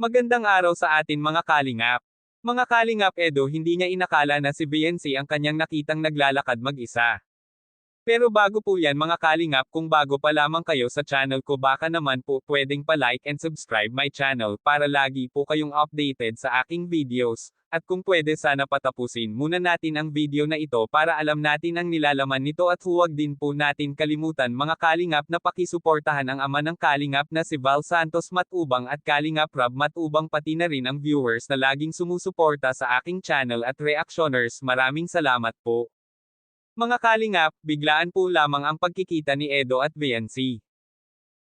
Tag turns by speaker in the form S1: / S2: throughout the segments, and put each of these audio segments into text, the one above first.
S1: Magandang araw sa atin mga kalingap. Mga kalingap Edo, hindi niya inakala na si BNC ang kanyang nakitang naglalakad mag-isa. Pero bago po yan mga kalingap, kung bago pa lamang kayo sa channel ko, baka naman po pwedeng pa-like and subscribe my channel para lagi po kayong updated sa aking videos. At kung pwede, sana patapusin muna natin ang video na ito para alam natin ang nilalaman nito, at huwag din po natin kalimutan mga kalingap na pakisuportahan ang ama ng kalingap na si Val Santos Matubang at Kalingap Rob Matubang, pati na rin ang viewers na laging sumusuporta sa aking channel at reactioners. Maraming salamat po. Mga kalingap, biglaan po lamang ang pagkikita ni Edo at BNC.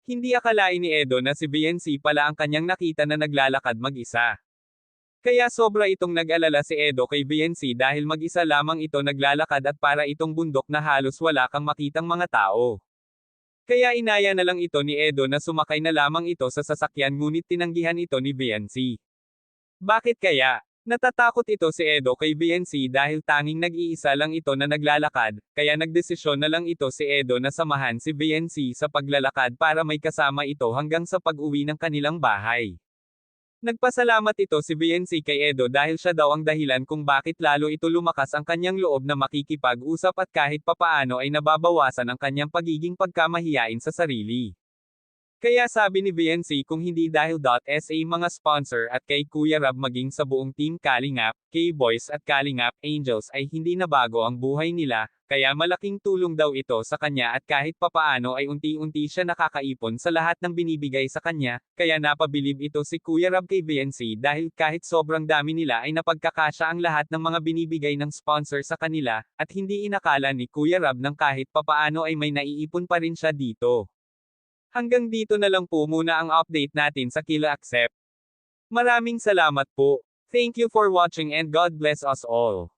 S1: Hindi akalain ni Edo na si BNC pala ang kanyang nakita na naglalakad mag-isa. Kaya sobra itong nag-alala si Edo kay BNC dahil mag-isa lamang ito naglalakad at para itong bundok na halos wala kang makitang mga tao. Kaya inaya na lang ito ni Edo na sumakay na lamang ito sa sasakyan, ngunit tinanggihan ito ni BNC. Bakit kaya? Natatakot ito si Edo kay BNC dahil tanging nag-iisa lang ito na naglalakad, kaya nagdesisyon na lang ito si Edo na samahan si BNC sa paglalakad para may kasama ito hanggang sa pag-uwi ng kanilang bahay. Nagpasalamat ito si BNC kay Edo dahil siya daw ang dahilan kung bakit lalo ito lumakas ang kanyang loob na makikipag-usap at kahit papaano ay nababawasan ang kanyang pagiging pagkamahiyain sa sarili. Kaya sabi ni BNC, kung hindi dahil .sa mga sponsor at kay Kuya Rob maging sa buong team Kalingap, K-Boys at Kalingap Angels ay hindi nabago ang buhay nila, kaya malaking tulong daw ito sa kanya at kahit papaano ay unti-unti siya nakakaipon sa lahat ng binibigay sa kanya, kaya napabilib ito si Kuya Rob kay BNC dahil kahit sobrang dami nila ay napagkakasya ang lahat ng mga binibigay ng sponsor sa kanila, at hindi inakala ni Kuya Rob nang kahit papaano ay may naiipon pa rin siya dito. Hanggang dito na lang po muna ang update natin sa Kila Accept. Maraming salamat po. Thank you for watching and God bless us all.